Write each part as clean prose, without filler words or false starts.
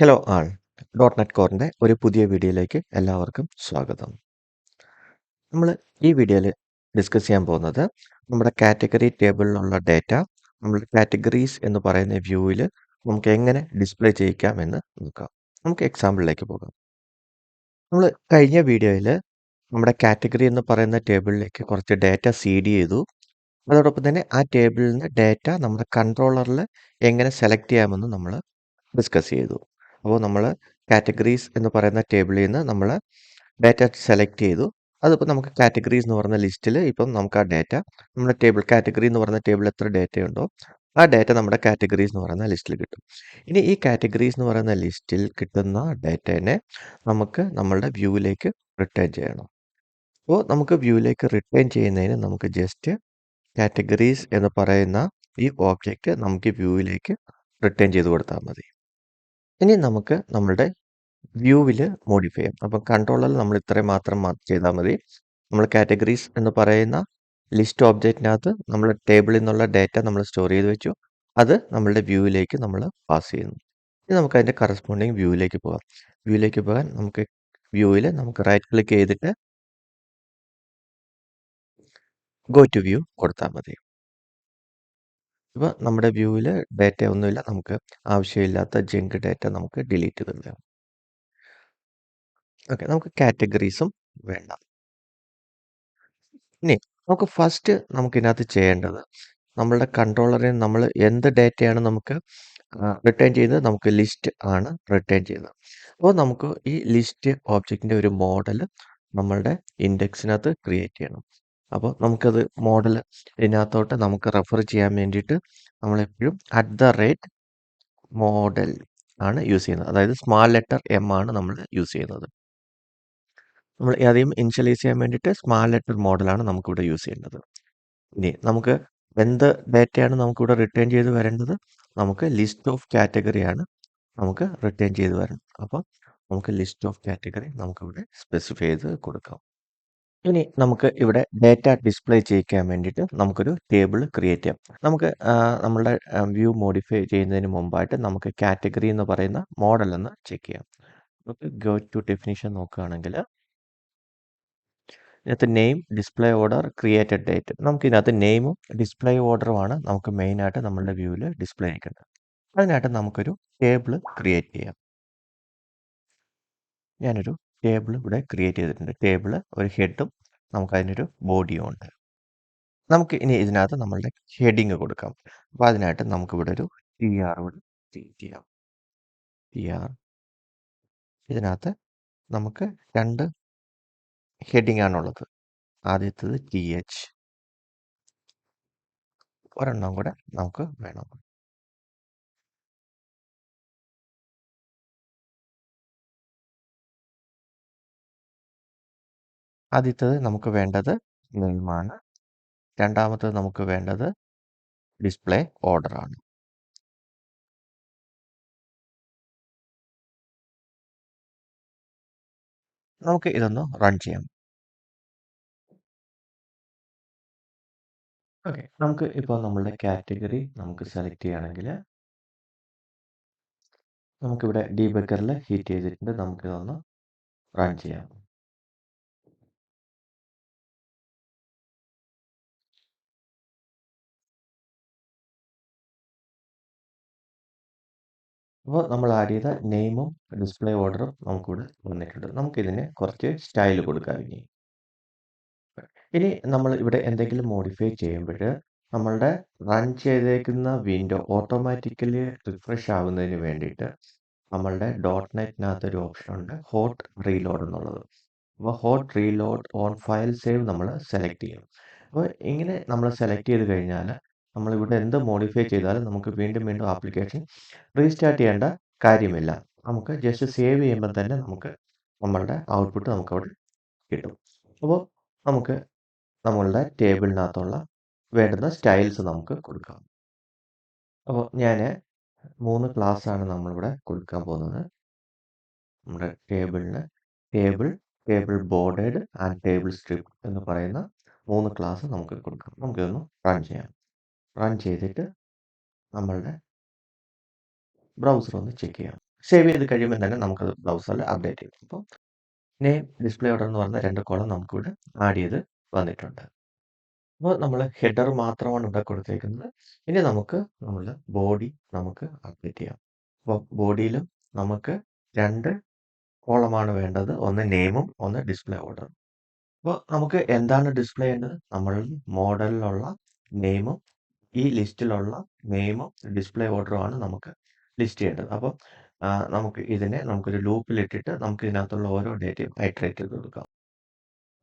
Hello ആൾ dot net കോറിൻ്റെ ഒരു പുതിയ വീഡിയോയിലേക്ക് എല്ലാവർക്കും സ്വാഗതം. നമ്മൾ ഈ വീഡിയോയിൽ ഡിസ്കസ് ചെയ്യാൻ പോകുന്നത് നമ്മുടെ കാറ്റഗറി ടേബിളിലുള്ള ഡേറ്റ നമ്മുടെ കാറ്റഗറീസ് എന്ന് പറയുന്ന വ്യൂവിൽ നമുക്ക് എങ്ങനെ ഡിസ്പ്ലേ ചെയ്യിക്കാമെന്ന് നോക്കാം. നമുക്ക് എക്സാമ്പിളിലേക്ക് പോകാം. നമ്മൾ കഴിഞ്ഞ വീഡിയോയിൽ നമ്മുടെ കാറ്റഗറി എന്ന് പറയുന്ന ടേബിളിലേക്ക് കുറച്ച് ഡേറ്റ സീഡ് ചെയ്തു. അതോടൊപ്പം തന്നെ ആ ടേബിളിൽ നിന്ന് ഡേറ്റ നമ്മുടെ കൺട്രോളറിൽ എങ്ങനെ സെലക്ട് ചെയ്യാമെന്ന് നമ്മൾ ഡിസ്കസ് ചെയ്തു. അപ്പോൾ നമ്മൾ കാറ്റഗറീസ് എന്ന് പറയുന്ന ടേബിളിൽ നിന്ന് നമ്മൾ ഡേറ്റ സെലക്ട് ചെയ്തു. അതിപ്പോൾ നമുക്ക് കാറ്റഗറീസ് എന്ന് പറയുന്ന ലിസ്റ്റിൽ ഇപ്പം നമുക്ക് ആ ഡേറ്റ നമ്മുടെ ടേബിൾ കാറ്റഗറി എന്ന് പറയുന്ന ടേബിളിൽ എത്ര ഡേറ്റ ഉണ്ടോ ആ ഡേറ്റ നമ്മുടെ കാറ്റഗറീസ് എന്ന് പറയുന്ന ലിസ്റ്റിൽ കിട്ടും. ഇനി ഈ കാറ്റഗറീസ് എന്ന് പറയുന്ന ലിസ്റ്റിൽ കിട്ടുന്ന ഡേറ്റേനെ നമുക്ക് നമ്മളുടെ വ്യൂവിലേക്ക് റിട്ടേൺ ചെയ്യണം. അപ്പോൾ നമുക്ക് വ്യൂവിലേക്ക് റിട്ടേൺ ചെയ്യുന്നതിന് നമുക്ക് ജസ്റ്റ് കാറ്റഗറീസ് എന്ന് പറയുന്ന ഈ ഓബ്ജക്റ്റ് നമുക്ക് വ്യൂവിലേക്ക് റിട്ടേൺ ചെയ്ത് കൊടുത്താൽ മതി. ഇനി നമുക്ക് നമ്മളുടെ വ്യൂവിൽ മോഡിഫൈ ചെയ്യാം. അപ്പം കൺട്രോളറിൽ നമ്മൾ ഇത്രയും മാത്രം ചെയ്താൽ മതി. നമ്മൾ കാറ്റഗറീസ് എന്ന് പറയുന്ന ലിസ്റ്റ് ഓബ്ജക്റ്റിനകത്ത് നമ്മൾ ടേബിളിൽ നിന്നുള്ള ഡേറ്റ നമ്മൾ സ്റ്റോർ ചെയ്ത് വെച്ചു. അത് നമ്മളുടെ വ്യൂവിലേക്ക് നമ്മൾ പാസ് ചെയ്യുന്നു. ഇനി നമുക്ക് അതിൻ്റെ കറസ്പോണ്ടിങ് വ്യൂവിലേക്ക് പോകാം. വ്യൂവിലേക്ക് പോകാൻ നമുക്ക് വ്യൂവിൽ നമുക്ക് റൈറ്റ് ക്ലിക്ക് ചെയ്തിട്ട് ഗോ ടു വ്യൂ കൊടുത്താൽ മതി. ഇപ്പോൾ നമ്മുടെ വ്യൂവിൽ ഡേറ്റ ഒന്നുമില്ല. നമുക്ക് ആവശ്യമില്ലാത്ത ജങ്ക് ഡേറ്റ നമുക്ക് ഡിലീറ്റ് ചെയ്ത് കളയാം. ഓക്കെ, നമുക്ക് കാറ്റഗറീസും വേണ്ട. ഇനി നമുക്ക് ഫസ്റ്റ് നമുക്കിതിനകത്ത് ചെയ്യേണ്ടത് നമ്മളുടെ കൺട്രോളറിൽ നമ്മൾ എന്ത് ഡേറ്റയാണ് നമുക്ക് റിട്ടേൺ ചെയ്തത്, നമുക്ക് ലിസ്റ്റ് ആണ് റിട്ടേൺ ചെയ്തത്. അപ്പോൾ നമുക്ക് ഈ ലിസ്റ്റ് ഓബ്ജക്റ്റിൻ്റെ ഒരു മോഡൽ നമ്മളുടെ ഇൻഡെക്സിനകത്ത് ക്രിയേറ്റ് ചെയ്യണം. അപ്പോൾ നമുക്കത് മോഡൽ ഇതിനകത്തോട്ട് നമുക്ക് റെഫർ ചെയ്യാൻ വേണ്ടിയിട്ട് നമ്മളെപ്പോഴും @model ആണ് യൂസ് ചെയ്യുന്നത്. അതായത് സ്മാൾ ലെറ്റർ എം ആണ് നമ്മൾ യൂസ് ചെയ്യുന്നത്. നമ്മൾ ആദ്യം ഇനിഷ്യലൈസ് ചെയ്യാൻ വേണ്ടിയിട്ട് സ്മാൾ ലെറ്റർ മോഡലാണ് നമുക്കിവിടെ യൂസ് ചെയ്യേണ്ടത്. ഇനി നമുക്ക് എന്ത് ഡേറ്റയാണ് നമുക്കിവിടെ റിട്ടേൺ ചെയ്ത് വരേണ്ടത്, നമുക്ക് ലിസ്റ്റ് ഓഫ് കാറ്റഗറിയാണ് നമുക്ക് റിട്ടേൺ ചെയ്ത് വരണം. അപ്പോൾ നമുക്ക് ലിസ്റ്റ് ഓഫ് കാറ്റഗറി നമുക്കിവിടെ സ്പെസിഫൈ ചെയ്ത് കൊടുക്കാം. ഇനി നമുക്ക് ഇവിടെ ഡേറ്റ ഡിസ്പ്ലേ ചെയ്യിക്കാൻ വേണ്ടിയിട്ട് നമുക്കൊരു ടേബിൾ ക്രിയേറ്റ് ചെയ്യാം. നമുക്ക് നമ്മളുടെ വ്യൂ മോഡിഫൈ ചെയ്യുന്നതിന് മുമ്പായിട്ട് നമുക്ക് കാറ്റഗറി എന്ന് പറയുന്ന മോഡൽ ഒന്ന് ചെക്ക് ചെയ്യാം. നമുക്ക് ഗോ ടു ഡെഫിനിഷൻ നോക്കുകയാണെങ്കിൽ ഇതിനകത്ത് name, display order, created date. നമുക്ക് ഇതിനകത്ത് നെയിമും ഡിസ്പ്ലേ ഓർഡറുമാണ് നമുക്ക് മെയിനായിട്ട് നമ്മളുടെ വ്യൂവിൽ ഡിസ്പ്ലേ ചെയ്യേണ്ടത്. അതിനായിട്ട് നമുക്കൊരു ടേബിൾ ക്രിയേറ്റ് ചെയ്യാം. ഞാനൊരു ടേബിൾ ഇവിടെ ക്രിയേറ്റ് ചെയ്തിട്ടുണ്ട്. ടേബിൾ ഒരു ഹെഡും നമുക്ക് അതിനൊരു ബോഡിയും ഉണ്ട്. നമുക്ക് ഇനി ഇതിനകത്ത് നമ്മളുടെ ഹെഡിങ് കൊടുക്കാം. അപ്പോൾ അതിനായിട്ട് നമുക്കിവിടെ ഒരു TR ഇവിടെ ക്രിയേറ്റ് ചെയ്യാം. TR ഇതിനകത്ത് നമുക്ക് 2 ഹെഡിങ് ആണുള്ളത്. ആദ്യത്തേത് TH, ഒരെണ്ണം കൂടെ നമുക്ക് വേണം. ആദ്യത്തേത് നമുക്ക് വേണ്ടത് നെയിമാണ്. രണ്ടാമത്തേത് നമുക്ക് വേണ്ടത് ഡിസ്പ്ലേ ഓർഡറാണ്. നമുക്ക് ഇതൊന്ന് റൺ ചെയ്യാം. ഓക്കെ, നമുക്ക് ഇപ്പോൾ നമ്മളുടെ കാറ്റഗറി നമുക്ക് സെലക്ട് ചെയ്യുകയാണെങ്കിൽ നമുക്കിവിടെ ഡീബഗറിൽ ഹിറ്റ് ചെയ്തിട്ടുണ്ട്. നമുക്കിതൊന്ന് റൺ ചെയ്യാം. അപ്പോൾ നമ്മൾ ആഡ് ചെയ്ത നെയിമും ഡിസ്പ്ലേ ഓർഡറും നമുക്കിവിടെ വന്നിട്ടുണ്ട്. നമുക്കിതിന് കുറച്ച് സ്റ്റൈൽ കൊടുക്കാം. ഇനി നമ്മൾ ഇവിടെ എന്തെങ്കിലും മോഡിഫൈ ചെയ്യുമ്പോൾ നമ്മളുടെ റൺ ചെയ്തേക്കുന്ന വിൻഡോ ഓട്ടോമാറ്റിക്കലി റിഫ്രഷ് ആവുന്നതിന് വേണ്ടിയിട്ട് നമ്മളുടെ ഡോട്ട് നെറ്റിനകത്ത് ഒരു ഓപ്ഷൻ ഉണ്ട്, ഹോട്ട് റീലോഡ് എന്നുള്ളത്. അപ്പോൾ hot reload on file save നമ്മൾ സെലക്ട് ചെയ്യും. അപ്പോൾ ഇങ്ങനെ നമ്മൾ സെലക്ട് ചെയ്ത് കഴിഞ്ഞാൽ നമ്മളിവിടെ എന്ത് മോഡിഫൈ ചെയ്താലും നമുക്ക് വീണ്ടും വീണ്ടും ആപ്ലിക്കേഷൻ റീസ്റ്റാർട്ട് ചെയ്യേണ്ട കാര്യമില്ല. നമുക്ക് ജസ്റ്റ് സേവ് ചെയ്യുമ്പോൾ തന്നെ നമുക്ക് നമ്മളുടെ ഔട്ട്പുട്ട് നമുക്കവിടെ കിട്ടും. അപ്പോൾ നമുക്ക് നമ്മളുടെ ടേബിളിനകത്തുള്ള വേണ്ടുന്ന സ്റ്റൈൽസ് നമുക്ക് കൊടുക്കാം. അപ്പോൾ ഞാൻ 3 ക്ലാസ്സാണ് നമ്മളിവിടെ കൊടുക്കാൻ പോകുന്നത്. നമ്മുടെ ടേബിളിന് table bordered and table strip എന്ന് പറയുന്ന 3 ക്ലാസ് നമുക്ക് കൊടുക്കാം. നമുക്കിതൊന്ന് റൺ ചെയ്യാം. റൺ ചെയ്തിട്ട് നമ്മളുടെ ബ്രൗസർ ഒന്ന് ചെക്ക് ചെയ്യാം. സേവ് ചെയ്ത് കഴിയുമ്പോൾ തന്നെ നമുക്കത് ബ്രൗസറിൽ അപ്ഡേറ്റ് ചെയ്യും. അപ്പോൾ നെയിം ഡിസ്പ്ലേ ഓർഡർ എന്ന് പറഞ്ഞ 2 കോളം നമുക്കിവിടെ ആഡ് ചെയ്ത് വന്നിട്ടുണ്ട്. അപ്പോൾ നമ്മൾ ഹെഡർ മാത്രമാണ് ഇവിടെ കൊടുത്തേക്കുന്നത്. ഇനി നമുക്ക് നമ്മുടെ ബോഡി നമുക്ക് അപ്ഡേറ്റ് ചെയ്യാം. അപ്പോൾ ബോഡിയിലും നമുക്ക് 2 കോളമാണ് വേണ്ടത്. ഒന്ന് നെയിമും ഒന്ന് ഡിസ്പ്ലേ ഓർഡറും. അപ്പോൾ നമുക്ക് എന്താണ് ഡിസ്പ്ലേ ചെയ്യേണ്ടത്? നമ്മളുടെ മോഡലിലുള്ള നെയിമും ഈ ലിസ്റ്റിലുള്ള നെയിമും ഡിസ്പ്ലേ ഓർഡറുമാണ് നമുക്ക് ലിസ്റ്റ് ചെയ്യേണ്ടത്. അപ്പോൾ നമുക്ക് ഇതിനെ നമുക്കൊരു ലൂപ്പിലിട്ടിട്ട് നമുക്ക് ഇതിനകത്തുള്ള ഓരോ ഡേറ്റയും ഐട്രേറ്റ് ചെയ്ത് കൊടുക്കാം.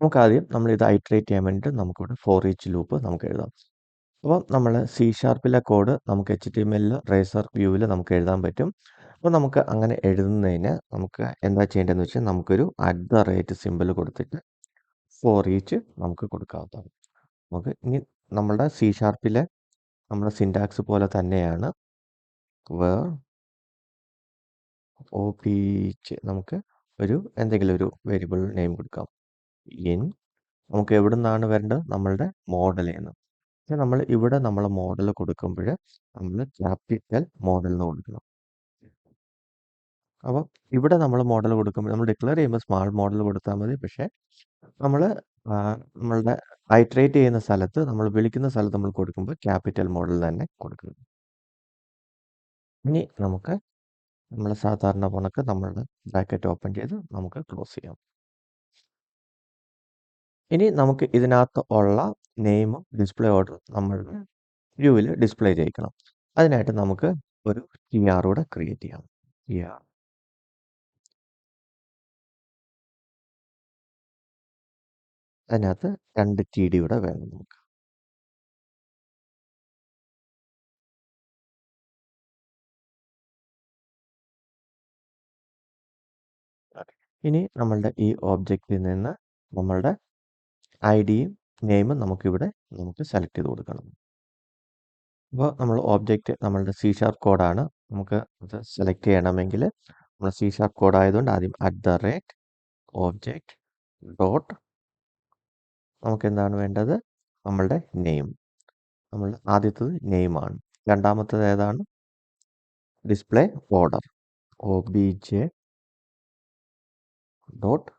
നമുക്കാദ്യം നമ്മളിത് ഐട്രേറ്റ് ചെയ്യാൻ വേണ്ടിയിട്ട് നമുക്കിവിടെ ഫോർ ഈച്ച് ലൂപ്പ് നമുക്ക് എഴുതാം. അപ്പോൾ നമ്മൾ C# കോഡ് നമുക്ക് HTML റേസർ വ്യൂവിൽ നമുക്ക് എഴുതാൻ പറ്റും. അപ്പോൾ നമുക്ക് അങ്ങനെ എഴുതുന്നതിന് നമുക്ക് എന്താ ചെയ്യേണ്ടതെന്ന് വെച്ചാൽ നമുക്കൊരു @ കൊടുത്തിട്ട് ഫോർ ഈച്ച് നമുക്ക് കൊടുക്കാവുന്നതാണ്. നമുക്ക് ഇനി നമ്മുടെ C# നമ്മുടെ സിൻടാക്സ് പോലെ തന്നെയാണ് വേർ ഓപ്പീച്ച് നമുക്ക് എന്തെങ്കിലും ഒരു വേരിയബിൾ നെയിം കൊടുക്കാം. ഇൻ നമുക്ക് എവിടെ നിന്നാണ് വരേണ്ടത്? നമ്മളുടെ മോഡലിൽ നിന്ന്. പക്ഷെ നമ്മൾ ഇവിടെ നമ്മളെ മോഡൽ കൊടുക്കുമ്പോൾ നമ്മൾ ക്യാപിറ്റൽ മോഡൽ എന്ന് കൊടുക്കണം. അപ്പോൾ ഇവിടെ നമ്മൾ മോഡൽ കൊടുക്കുമ്പോൾ നമ്മൾ ഡിക്ലെയർ ചെയ്യുമ്പോൾ സ്മാൾ മോഡൽ കൊടുത്താൽ മതി. പക്ഷേ നമ്മൾ നമ്മളുടെ ഐട്രേറ്റ് ചെയ്യുന്ന സ്ഥലത്ത് നമ്മൾ വിളിക്കുന്ന സ്ഥലത്ത് നമ്മൾ കൊടുക്കുമ്പോൾ ക്യാപിറ്റൽ മോഡൽ തന്നെ കൊടുക്കണം. ഇനി നമുക്ക് നമ്മൾ സാധാരണ കണക്ക് നമ്മളുടെ ബ്രാക്കറ്റ് ഓപ്പൺ ചെയ്ത് നമുക്ക് ക്ലോസ് ചെയ്യാം. ഇനി നമുക്ക് ഇതിനകത്ത് ഉള്ള നെയിമും ഡിസ്പ്ലേ ഓർഡറും നമ്മളുടെ വ്യൂവിൽ ഡിസ്പ്ലേ ചെയ്യിക്കണം. അതിനായിട്ട് നമുക്ക് ഒരു TR കൂടെ ക്രിയേറ്റ് ചെയ്യാം. TR അതിനകത്ത് 2 TD കൂടെ വേണം നമുക്ക്. ഇനി നമ്മളുടെ ഈ ഒബ്ജക്റ്റിൽ നിന്ന് നമ്മളുടെ IDയും നെയിമും നമുക്കിവിടെ നമുക്ക് സെലക്ട് ചെയ്ത് കൊടുക്കണം. അപ്പോൾ നമ്മൾ ഒബ്ജക്റ്റ് നമ്മളുടെ C# കോഡാണ്. നമുക്ക് അത് സെലക്ട് ചെയ്യണമെങ്കിൽ നമ്മൾ C# കോഡ് ആയതുകൊണ്ട് ആദ്യം @object ഡോട്ട് നമുക്ക് എന്താണ് വേണ്ടത്? നമ്മളുടെ നെയിം. നമ്മൾ ആദ്യത്തത് നെയിമാണ്. രണ്ടാമത്തത് ഏതാണ്? Display order. obj dot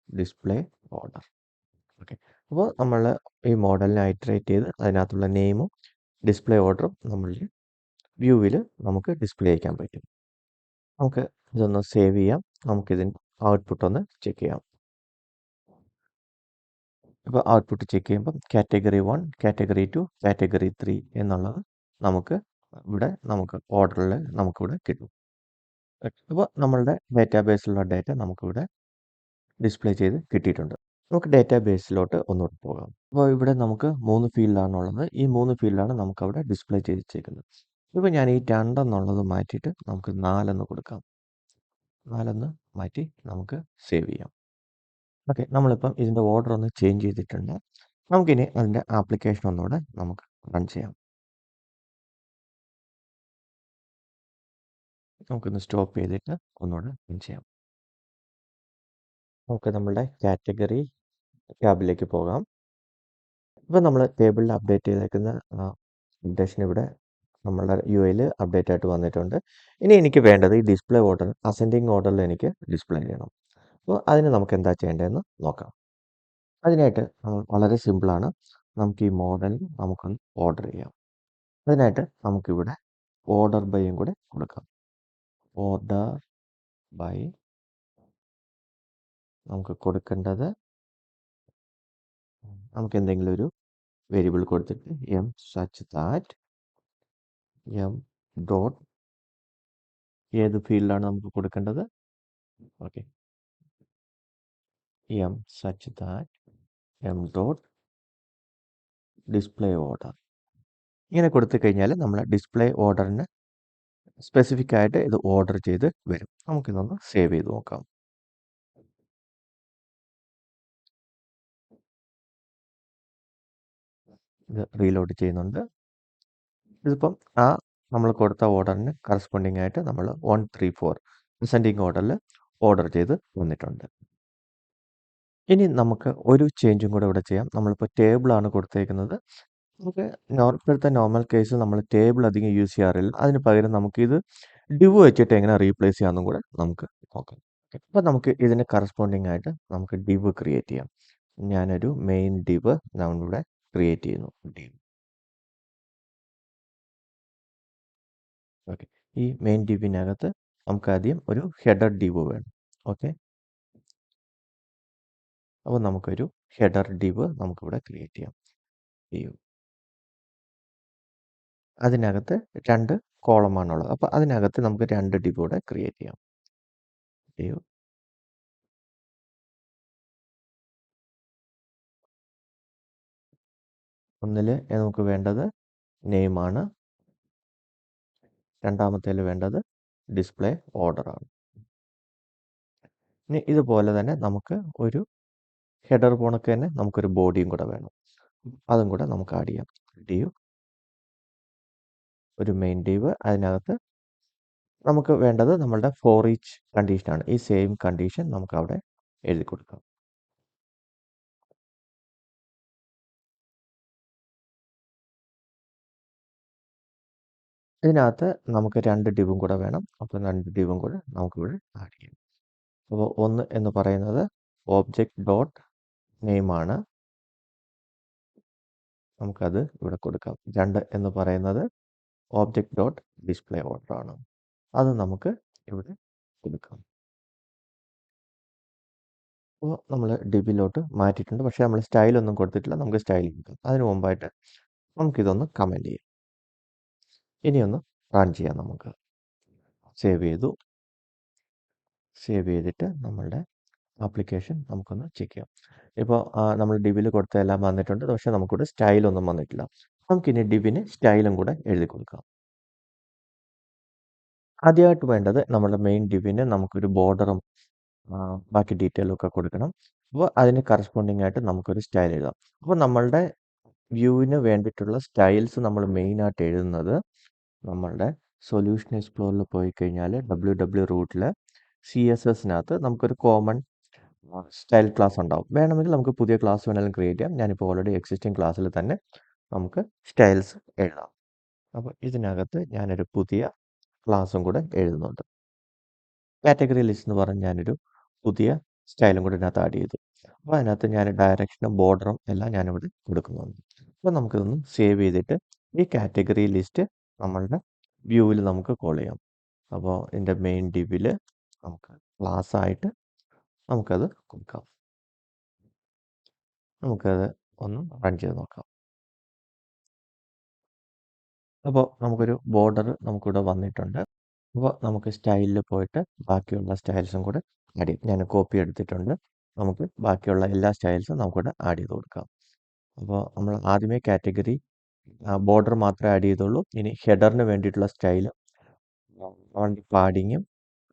display order. Okay. അപ്പോൾ നമ്മൾ ഈ മോഡലിനെ ഐട്രേറ്റ് ചെയ്ത് അതിനകത്തുള്ള നെയിമും ഡിസ്പ്ലേ ഓർഡറും നമ്മളുടെ വ്യൂവിൽ നമുക്ക് ഡിസ്പ്ലേ ചെയ്യാൻ പറ്റും. നമുക്ക് ഇതൊന്ന് സേവ് ചെയ്യാം. നമുക്കിതിൻ്റെ ഔട്ട്പുട്ട് ഒന്ന് ചെക്ക് ചെയ്യാം. അപ്പോൾ ഔട്ട്പുട്ട് ചെക്ക് ചെയ്യുമ്പം കാറ്റഗറി 1, കാറ്റഗറി 2, കാറ്റഗറി 3 എന്നുള്ളത് നമുക്ക് ഇവിടെ നമുക്ക് ഓർഡറിൽ നമുക്കിവിടെ കിട്ടും. അപ്പോൾ നമ്മളുടെ ഡാറ്റാബേസിലുള്ള ഡാറ്റ നമുക്കിവിടെ ഡിസ്പ്ലേ ചെയ്ത് കിട്ടിയിട്ടുണ്ട്. നമുക്ക് ഡാറ്റാബേസിലോട്ട് ഒന്നുകൂടി പോകാം. അപ്പോൾ ഇവിടെ നമുക്ക് 3 ഫീൽഡാണുള്ളത്. ഈ 3 ഫീൽഡാണ് നമുക്കവിടെ ഡിസ്പ്ലേ ചെയ്ത് വെച്ചേക്കുന്നത്. ഇപ്പോൾ ഞാൻ ഈ 2 എന്നുള്ളത് മാറ്റിയിട്ട് നമുക്ക് 4 എന്ന് കൊടുക്കാം. 4 എന്ന് മാറ്റി നമുക്ക് സേവ് ചെയ്യാം. ഓക്കെ. നമ്മളിപ്പം ഇതിൻ്റെ ഓർഡർ ഒന്ന് ചേഞ്ച് ചെയ്തിട്ടുണ്ട്. നമുക്കിനി അതിൻ്റെ ആപ്ലിക്കേഷൻ ഒന്നുകൂടെ നമുക്ക് റൺ ചെയ്യാം. നമുക്കൊന്ന് സ്റ്റോപ്പ് ചെയ്തിട്ട് ഒന്നുകൂടെ റൺ ചെയ്യാം. നമുക്ക് നമ്മളുടെ കാറ്റഗറി ടാബിലേക്ക് പോകാം. ഇപ്പോൾ നമ്മൾ ടേബിളിൽ അപ്ഡേറ്റ് ചെയ്തേക്കുന്ന അപ്ഡേഷൻ ഇവിടെ നമ്മളുടെ UIയിൽ അപ്ഡേറ്റ് ആയിട്ട് വന്നിട്ടുണ്ട്. ഇനി എനിക്ക് വേണ്ടത് ഈ ഡിസ്പ്ലേ ഓർഡർ അസെൻഡിങ് ഓർഡറിൽ എനിക്ക് ഡിസ്പ്ലേ ചെയ്യണം. അപ്പോൾ അതിന് നമുക്ക് എന്താ ചെയ്യേണ്ടതെന്ന് നോക്കാം. അതിനായിട്ട് വളരെ സിമ്പിളാണ്. നമുക്ക് ഈ മോഡൽ നമുക്കൊന്ന് ഓർഡർ ചെയ്യാം. അതിനായിട്ട് നമുക്കിവിടെ ഓർഡർ ബൈയും കൂടെ കൊടുക്കാം. ഓർഡർ ബൈ നമുക്ക് കൊടുക്കേണ്ടത് നമുക്ക് എന്തെങ്കിലും ഒരു വേരിയബിൾ കൊടുത്തിട്ട് such that ഡോട്ട് ഏത് ഫീൽഡാണ് നമുക്ക് കൊടുക്കേണ്ടത്? Okay. such that dot display order. ഇങ്ങനെ കൊടുത്തു കഴിഞ്ഞാൽ നമ്മൾ ഡിസ്പ്ലേ ഓർഡറിന് സ്പെസിഫിക് ആയിട്ട് ഇത് ഓർഡർ ചെയ്ത് വരും. നമുക്കിതൊന്ന് സേവ് ചെയ്ത് നോക്കാം. ഇത് റീലോഡ് ചെയ്യുന്നുണ്ട്. ഇതിപ്പം നമ്മൾ കൊടുത്ത ഓർഡറിന് കറസ്പോണ്ടിങ് ആയിട്ട് നമ്മൾ 1, 3, 4 അസെൻഡിങ് ഓർഡറിൽ ഓർഡർ ചെയ്ത് വന്നിട്ടുണ്ട്. ഇനി നമുക്ക് ഒരു ചേഞ്ചും കൂടെ ഇവിടെ ചെയ്യാം. നമ്മളിപ്പോൾ ടേബിളാണ് കൊടുത്തേക്കുന്നത്. നമുക്ക് ഇപ്പോഴത്തെ നോർമൽ കേസിൽ നമ്മൾ ടേബിൾ അധികം യൂസ് ചെയ്യാറില്ല. അതിന് പകരം നമുക്കിത് div വെച്ചിട്ട് എങ്ങനെ റീപ്ലേസ് ചെയ്യാമെന്നും കൂടെ നമുക്ക് നോക്കാം. അപ്പോൾ നമുക്ക് ഇതിന് കറസ്പോണ്ടിങ് ആയിട്ട് നമുക്ക് div ക്രിയേറ്റ് ചെയ്യാം. ഞാനൊരു മെയിൻ div നമ്മളിവിടെ ക്രിയേറ്റ് ചെയ്യുന്നു. div. ഓക്കെ. ഈ മെയിൻ divനകത്ത് നമുക്ക് ആദ്യം ഒരു ഹെഡർ div വേണം. ഓക്കെ. അപ്പോൾ നമുക്കൊരു ഹെഡർ div നമുക്കിവിടെ ക്രിയേറ്റ് ചെയ്യാം. div. അതിനകത്ത് 2 കോളമാണുള്ളത്. അപ്പോൾ അതിനകത്ത് നമുക്ക് 2 div കൂടെ ക്രിയേറ്റ് ചെയ്യാം. div. ഒന്നിൽ നമുക്ക് വേണ്ടത് നെയിം ആണ്. രണ്ടാമത്തേൽ വേണ്ടത് ഡിസ്പ്ലേ ഓർഡർ ആണ്. ഇനി ഇതുപോലെ തന്നെ നമുക്ക് ഒരു ഹെഡർ പോണക്ക് തന്നെ നമുക്കൊരു ബോഡിയും കൂടെ വേണം. അതും കൂടെ നമുക്ക് ആഡ് ചെയ്യാം. div. ഒരു മെയിൻ div. അതിനകത്ത് നമുക്ക് വേണ്ടത് നമ്മളുടെ ഫോർ ഈച്ച് കണ്ടീഷനാണ്. ഈ സെയിം കണ്ടീഷൻ നമുക്ക് അവിടെ എഴുതി കൊടുക്കാം. ഇതിനകത്ത് നമുക്ക് 2 ഡിവും കൂടെ വേണം. അപ്പോൾ 2 ഡിവും കൂടെ നമുക്കിവിടെ ആഡ് ചെയ്യാം. അപ്പോൾ ഒന്ന് എന്ന് പറയുന്നത് ഓബ്ജക്റ്റ് ഡോട്ട് നെയിം ആണ്. നമുക്കത് ഇവിടെ കൊടുക്കാം. 2 എന്ന് പറയുന്നത് ഓബ്ജക്റ്റ് ഡോട്ട് ഡിസ്പ്ലേ ഓർഡർ ആണ്. അത് നമുക്ക് ഇവിടെ കൊടുക്കാം. അപ്പോൾ നമ്മൾ ഡിബിലോട്ട് മാറ്റിയിട്ടുണ്ട്. പക്ഷേ നമ്മൾ സ്റ്റൈലൊന്നും കൊടുത്തിട്ടില്ല. നമുക്ക് സ്റ്റൈൽ കൊടുക്കാം. അതിന് മുമ്പായിട്ട് നമുക്കിതൊന്ന് കമൻറ്റ് ചെയ്യാം. ഇനിയൊന്ന് റൺ ചെയ്യാം നമുക്ക്. സേവ് ചെയ്തു. സേവ് ചെയ്തിട്ട് നമ്മളുടെ ആപ്ലിക്കേഷൻ നമുക്കൊന്ന് ചെക്ക് ചെയ്യാം. ഇപ്പോൾ നമ്മൾ ഡിവിൽ കൊടുത്ത എല്ലാം വന്നിട്ടുണ്ട്. പക്ഷേ നമുക്കിവിടെ സ്റ്റൈലൊന്നും വന്നിട്ടില്ല. നമുക്കിനി ഡിവിന് സ്റ്റൈലും കൂടെ എഴുതി കൊടുക്കാം. ആദ്യമായിട്ട് വേണ്ടത് നമ്മുടെ മെയിൻ ഡിവിന് നമുക്കൊരു ബോർഡറും ബാക്കി ഡീറ്റെയിലും ഒക്കെ കൊടുക്കണം. അപ്പോൾ അതിന് കറസ്പോണ്ടിങ് ആയിട്ട് നമുക്കൊരു സ്റ്റൈൽ എഴുതാം. അപ്പോൾ നമ്മളുടെ വ്യൂവിന് വേണ്ടിയിട്ടുള്ള സ്റ്റൈൽസ് നമ്മൾ മെയിനായിട്ട് എഴുതുന്നത് നമ്മളുടെ സൊല്യൂഷൻ എക്സ്പ്ലോറിൽ പോയി കഴിഞ്ഞാൽ WW റൂട്ടിൽ CSSനകത്ത് നമുക്കൊരു കോമൺ സ്റ്റൈൽ ക്ലാസ് ഉണ്ടാവും. വേണമെങ്കിൽ നമുക്ക് പുതിയ ക്ലാസ് വേണമെങ്കിലും ക്രിയേറ്റ് ചെയ്യാം. ഞാനിപ്പോൾ ഓൾറെഡി എക്സിസ്റ്റിംഗ് ക്ലാസ്സിൽ തന്നെ നമുക്ക് സ്റ്റൈൽസ് എഴുതാം. അപ്പോൾ ഇതിനകത്ത് ഞാനൊരു പുതിയ ക്ലാസ്സും കൂടെ എഴുതുന്നുണ്ട്. കാറ്റഗറി ലിസ്റ്റ് എന്ന് പറഞ്ഞ് ഞാനൊരു പുതിയ സ്റ്റൈലും കൂടെ ഇതിനകത്ത് ആഡ് ചെയ്തു. അപ്പോൾ അതിനകത്ത് ഞാൻ ഡയറക്ഷനും ബോർഡറും എല്ലാം ഞാനിവിടെ കൊടുക്കുന്നുണ്ട്. അപ്പോൾ നമുക്കിതൊന്ന് സേവ് ചെയ്തിട്ട് ഈ കാറ്റഗറി ലിസ്റ്റ് നമ്മളുടെ വ്യൂവിൽ നമുക്ക് കോൾ ചെയ്യാം. അപ്പോൾ ഇതിൻ്റെ മെയിൻ ഡിവിൽ നമുക്ക് ക്ലാസ് ആയിട്ട് നമുക്കത് കൊടുക്കാം. നമുക്കത് ഒന്ന് റൺ ചെയ്ത് നോക്കാം. അപ്പോൾ നമുക്കൊരു ബോർഡർ നമുക്കിവിടെ വന്നിട്ടുണ്ട്. അപ്പോൾ നമുക്ക് സ്റ്റൈലിൽ പോയിട്ട് ബാക്കിയുള്ള സ്റ്റൈൽസും കൂടെ ആഡ് ചെയ്യും. ഞാൻ കോപ്പി എടുത്തിട്ടുണ്ട്. നമുക്ക് ബാക്കിയുള്ള എല്ലാ സ്റ്റൈൽസും നമുക്കിവിടെ ആഡ് ചെയ്ത് കൊടുക്കാം. അപ്പോൾ നമ്മൾ ആദ്യമേ കാറ്റഗറി ബോർഡർ മാത്രമേ ആഡ് ചെയ്തുള്ളൂ. ഇനി ഹെഡറിന് വേണ്ടിയിട്ടുള്ള സ്റ്റൈലും പാഡിങ്ങും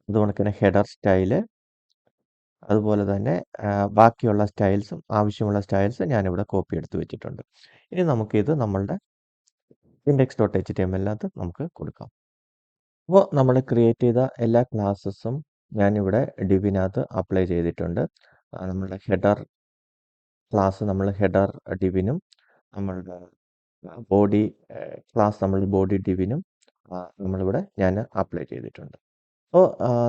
അതുപോലെ തന്നെ ഹെഡർ സ്റ്റൈല് അതുപോലെ തന്നെ ബാക്കിയുള്ള സ്റ്റൈൽസും ആവശ്യമുള്ള സ്റ്റൈൽസ് ഞാനിവിടെ കോപ്പി എടുത്ത് വെച്ചിട്ടുണ്ട്. ഇനി നമുക്കിത് നമ്മളുടെ index.htmlനകത്ത് നമുക്ക് കൊടുക്കാം. അപ്പോൾ നമ്മൾ ക്രിയേറ്റ് ചെയ്ത എല്ലാ ക്ലാസ്സസും ഞാനിവിടെ ഡിവിനകത്ത് അപ്ലൈ ചെയ്തിട്ടുണ്ട്. നമ്മളുടെ ഹെഡർ ക്ലാസ് നമ്മൾ ഹെഡർ ഡിവിനും നമ്മളുടെ ബോഡി ക്ലാസ് നമ്മൾ ബോഡി ഡിവിനും നമ്മളിവിടെ ഞാൻ അപ്ലൈ ചെയ്തിട്ടുണ്ട്. അപ്പോൾ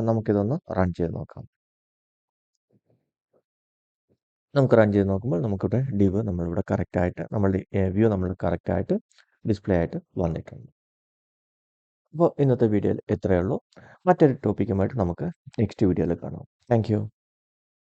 നമുക്കിതൊന്ന് റൺ ചെയ്ത് നോക്കാം. നമുക്ക് റൺ ചെയ്ത് നോക്കുമ്പോൾ നമുക്കിവിടെ ഡിവ് നമ്മളിവിടെ കറക്റ്റായിട്ട് നമ്മളുടെ വ്യൂ നമ്മൾ കറക്റ്റായിട്ട് ഡിസ്പ്ലേ ആയിട്ട് വന്നിട്ടുണ്ട്. അപ്പോൾ ഇന്നത്തെ വീഡിയോയിൽ ഇത്രയേ ഉള്ളൂ. മറ്റൊരു ടോപ്പിക്കുമായിട്ട് നമുക്ക് നെക്സ്റ്റ് വീഡിയോയിൽ കാണാം. Thank you.